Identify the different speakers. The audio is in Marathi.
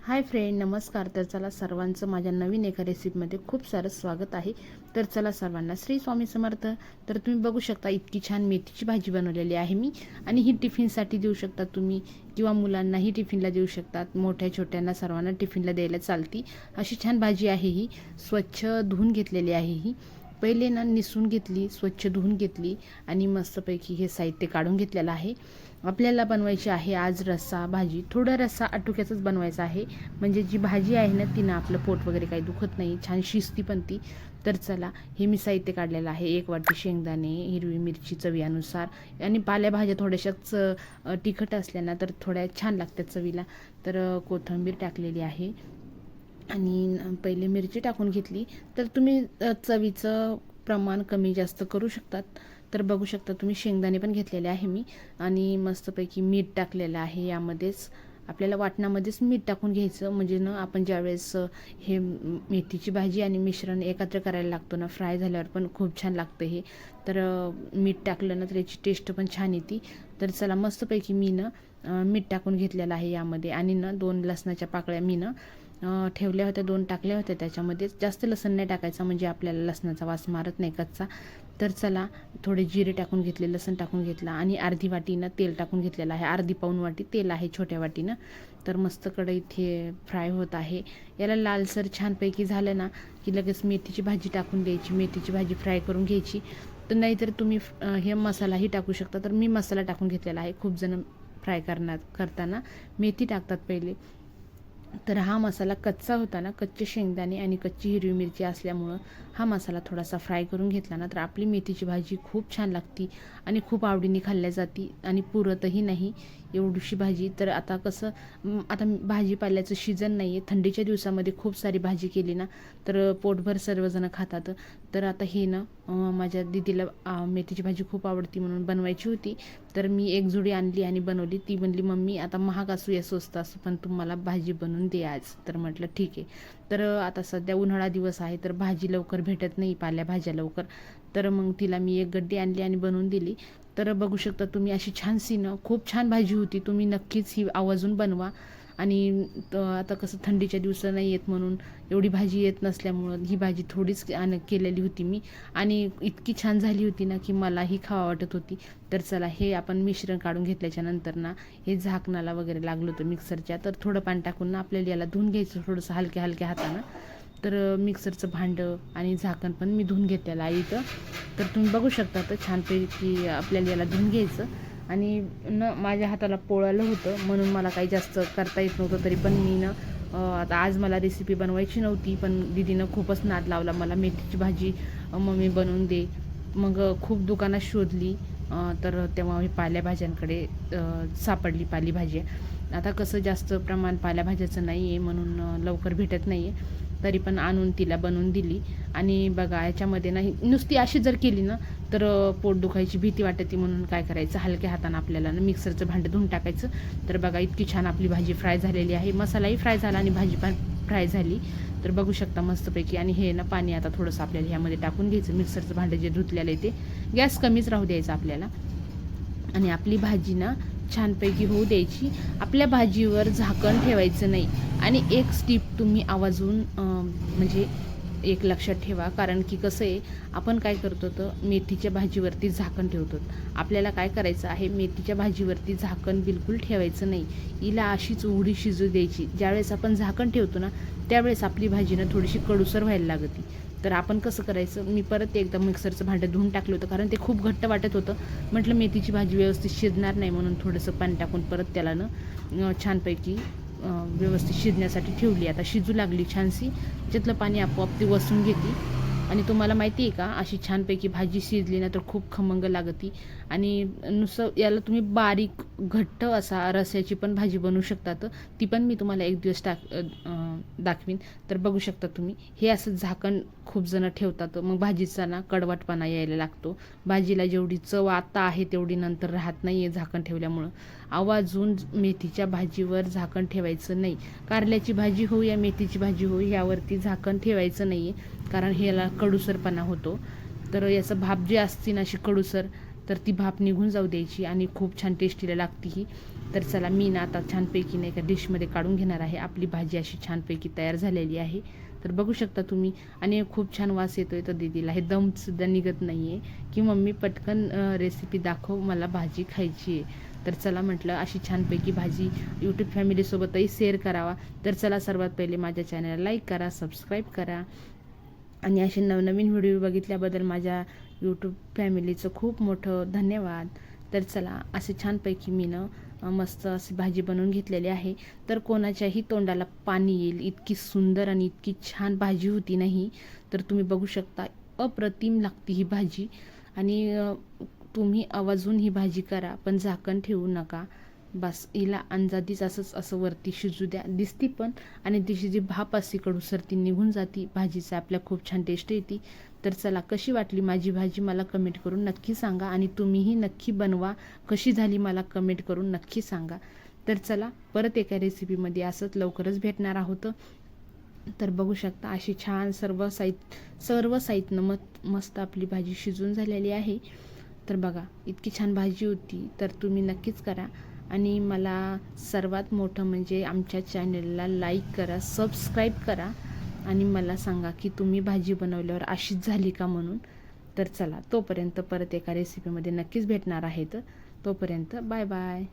Speaker 1: हाय फ्रेंड, नमस्कार. तर चला सर्वांचं माझ्या नवीन एका रेसिपीमध्ये खूप सारं स्वागत आहे. तर चला सर्वांना श्री स्वामी समर्थ. तर तुम्ही बघू शकता इतकी छान मेथीची भाजी बनवलेली आहे मी, आणि ही टिफिनसाठी देऊ शकता तुम्ही, किंवा मुलांनाही टिफिनला देऊ शकतात. मोठ्या छोट्यांना सर्वांना टिफिनला द्यायला चालती अशी छान भाजी आहे ही. स्वच्छ धुवून घेतलेली आहे ही. पहिले ना निसून घेतली, स्वच्छ धुवून घेतली आणि मस्तपैकी हे साहित्य काढून घेतलेलं आहे. आपल्याला बनवायची आहे आज रस्सा भाजी. थोडा रस्सा आटुक्याचाच बनवायचा आहे, म्हणजे जी भाजी आहे ना तिनं आपलं पोट वगैरे काही दुखत नाही, छान शिजती पण ती. तर चला, हे मी साहित्य काढलेलं आहे. 1 वाटी शेंगदाणे, हिरवी मिरची चवीनुसार, आणि पालेभाज्या थोड्याशाच तिखट असल्या ना तर थोड्या छान लागतात चवीला. तर कोथिंबीर टाकलेली आहे आणि पहिले मिरची टाकून घेतली. तर तुम्ही चवीचं प्रमाण कमी जास्त करू शकतात. तर बघू शकता तुम्ही शेंगदाणे पण घेतलेले आहे मी, आणि मस्तपैकी मीठ टाकलेलं आहे. यामध्येच आपल्याला वाटणामध्येच मीठ टाकून घ्यायचं, म्हणजे ना आपण ज्यावेळेस हे मेथीची भाजी आणि मिश्रण एकत्र करायला लागतो ना, फ्राय झाल्यावर पण खूप छान लागतं हे. तर मीठ टाकलं ना तर याची टेस्ट पण छान येते. तर चला, मस्तपैकी मी ना मीठ टाकून घेतलेलं आहे यामध्ये, आणि ना 2 लसणाच्या पाकळ्या मी ना ठेवल्या होत्या, 2 टाकल्या होत्या त्याच्यामध्ये. जास्त लसण नाही टाकायचं, म्हणजे आपल्याला लसणाचा वास मारत नाही कच्चा. तर चला, थोडे जिरे टाकून घेतले, लसण टाकून घेतला, आणि अर्धी वाटीनं तेल टाकून घेतलेलं आहे. अर्धी पाऊण वाटी तेल आहे छोट्या वाटीनं. तर मस्त कढईत हे फ्राय होत आहे. याला लालसर छानपैकी झालं ना की लगेच मेथीची भाजी टाकून द्यायची, मेथीची भाजी फ्राय करून घ्यायची. तर नाहीतर तुम्ही हे मसालाही टाकू शकता. तर मी मसाला टाकून घेतलेला आहे. खूप जण फ्राय करताना मेथी टाकतात पहिले. तर हा मसाला कच्चा होता ना, कच्चे शेंगदाणे आणि कच्ची हिरवी मिरची असल्यामुळं हा मसाला थोडासा फ्राय करून घेतला ना तर आपली मेथीची भाजी खूप छान लागती आणि खूप आवडीने खाल्ल्या जाती, आणि पुरतही नाही एवढीशी भाजी. तर आता कसं, आता भाजीपाल्याचं सीजन नाही आहे, थंडीच्या दिवसामध्ये खूप सारी भाजी केली ना तर पोटभर सर्वजण खातात. तर आता हे ना माझ्या दीदीला मेथीची भाजी खूप आवडती म्हणून बनवायची होती. तर मी एक जुडी आणली आणि बनवली. ती म्हणली, मम्मी आता महाग असू या स्वस्त असू, पण तुम्हाला भाजी बनवून दे आज. तर म्हटलं ठीक आहे. तर आता सध्या उन्हाळा दिवस आहे, तर भाजी लवकर भेटत नाही, पालेभाज्या लवकर. तर मग तिला मी एक गड्डी आणली आणि बनवून दिली. तर बघू शकता तुम्ही अशी छानशी ना खूप छान भाजी होती. तुम्ही नक्कीच ही आवर्जून बनवा. आणि आता कसं थंडीच्या दिवसात नाही येत, म्हणून एवढी भाजी येत नसल्यामुळं ही भाजी थोडीच केलेली होती मी, आणि इतकी छान झाली होती ना की मलाही खावा वाटत होती. तर चला, हे आपण मिश्रण काढून घेतल्याच्या नंतर ना हे झाकणाला वगैरे लागलं होतं मिक्सरच्या, तर थोडं पाणी टाकून ना आपल्याला याला धुवून घ्यायचं थोडंसं हलक्या हलक्या हातानं. तर मिक्सरचं भांडं आणि झाकण पण मी धुवून घेतलेलं आहे इथं. तर तुम्ही बघू शकता, तर छानपैकी आपल्याला याला धुवून घ्यायचं. आणि न माझ्या हाताला पोळालं होतं म्हणून मला काही जास्त करता येत नव्हतं. तरी पण मी ना आता आज मला रेसिपी बनवायची नव्हती, पण दीदीनं खूपच नाद लावला मला, मेथीची भाजी मम्मी बनवून दे. मग खूप दुकानात शोधली, तर तेव्हा मी पालेभाज्यांकडे सापडली पालेभाजी. आता कसं जास्त प्रमाण पालेभाज्याचं नाही आहे, म्हणून लवकर भेटत नाही आहे. तरी पण आणून तिला बनवून दिली. आणि बघा, याच्यामध्ये ना नुसती अशी जर केली ना तर पोट दुखायची भीती वाटते, म्हणून काय करायचं, हलक्या हातानं आपल्याला ना मिक्सरचं भांडं धुवून टाकायचं. तर बघा, इतकी छान आपली भाजी फ्राय झालेली आहे. मसालाही फ्राय झाला आणि भाजी पण फ्राय झाली. तर बघू शकता मस्तपैकी. आणि हे ना पाणी आता थोडंसं आपल्याला ह्यामध्ये टाकून घ्यायचं. मिक्सरचं भांडं जे धुतलेलं आहे ते गॅस कमीच राहू द्यायचं आपल्याला, आणि आपली भाजी ना छानपैकी होऊ द्यायची. आपल्या भाजीवर झाकण ठेवायचं नाही. आणि एक स्टिप तुम्ही आवाजून म्हणजे एक लक्षात ठेवा, कारण की कसं आहे, आपण काय करतो तर मेथीच्या भाजीवरती झाकण ठेवतो. आपल्याला काय करायचं आहे, मेथीच्या भाजीवरती झाकण बिलकुल ठेवायचं नाही. हिला अशीच उघडी शिजू द्यायची. ज्यावेळेस आपण झाकण ठेवतो ना त्यावेळेस आपली भाजी ना थोडीशी कडूसर व्हायला लागते. तर आपण कसं करायचं, मी परत एकदा मिक्सरचं भांडं धुवून टाकलं होतं, कारण ते खूप घट्ट वाटत होतं. म्हटलं मेथीची भाजी व्यवस्थित शिजणार नाही, म्हणून थोडंसं पाणी टाकून परत त्याला ना छानपैकी व्यवस्थित शिजण्यासाठी ठेवली. आता शिजू लागली छानशी, त्यातलं पाणी आपोआप ती वसून घेते. आणि तुम्हाला माहिती आहे का, अशी छानपैकी भाजी शिजली ना तर खूप खमंग लागती. आणि नुसतं याला तुम्ही बारीक घट्ट असा रस्याची पण भाजी बनवू शकतात. ती पण मी तुम्हाला एक दिवस दाखवीन. तर बघू शकता तुम्ही, हे असं झाकण खूप जण ठेवतात, मग भाजीचा ना कडवटपणा यायला लागतो. भाजीला जेवढी चव आता आहे तेवढी नंतर राहत नाही आहे झाकण ठेवल्यामुळं. आवाजून मेथीच्या भाजीवर झाकण ठेवायचं नाही. कारल्याची भाजी होऊ या मेथीची भाजी होऊ, यावरती झाकण ठेवायचं नाही आहे, कारण ह्याला कडूसरपणा होतो. तर याचं भाप जी असते ना अशी कडूसर, तर ती भाप निघून जाऊ द्यायची आणि खूप छान टेस्टीला लागते ही. तर चला मी ना आता छानपैकी नाही एका डिशमध्ये काढून घेणार आहे. आपली भाजी अशी छानपैकी तयार झालेली आहे. तर बघू शकता तुम्ही आणि खूप छान वास येतोय. तर दीदीला हे दमसुद्धा निघत नाही आहे की मम्मी पटकन रेसिपी दाखव, मला भाजी खायची आहे. तर चला म्हटलं अशी छानपैकी भाजी यूट्यूब फॅमिलीसोबतही शेअर करावा. तर चला सर्वात पहिले माझ्या चॅनलला लाईक करा, सबस्क्राईब करा आणि असे नवनवीन व्हिडिओ बघितल्याबद्दल माझ्या यूट्यूब फॅमिलीचं खूप मोठं धन्यवाद. तर चला असे छानपैकी मी मस्त अशी भाजी बनवून घेतलेली आहे. तर कोणाच्याही तोंडाला पाणी येईल इतकी सुंदर आणि इतकी छान भाजी होती नाही. तर तुम्ही बघू शकता अप्रतिम लागते ही भाजी. आणि तुम्ही आवाजून ही भाजी करा पण झाकण ठेवू नका. बस हिला अंदाजीच असं वरती शिजू द्या. दिसती पण आणि तिची जी भाप असते कडूसर ती निघून जाती भाजीचा, आपल्या खूप छान टेस्ट येते. तर चला कशी वाटली माझी भाजी मला कमेंट करून नक्की सांगा आणि तुम्हीही नक्की बनवा. कशी झाली मला कमेंट करून नक्की सांगा. तर चला परत एका रेसिपीमध्ये असंच लवकरच भेटणार आहोत. तर बघू शकता अशी छान सर्व साहित्य मस्त आपली भाजी शिजून झालेली आहे. तर बघा इतकी छान भाजी होती. तर तुम्ही नक्कीच करा आणि मला सर्वात मोठं म्हणजे आमच्या चॅनलला लाईक करा, सबस्क्राईब करा आणि मला सांगा की तुम्ही भाजी बनवल्यावर अशीच झाली का म्हणून. तर चला तोपर्यंत परत एका रेसिपीमध्ये नक्कीच भेटणार आहेत. तोपर्यंत बाय बाय.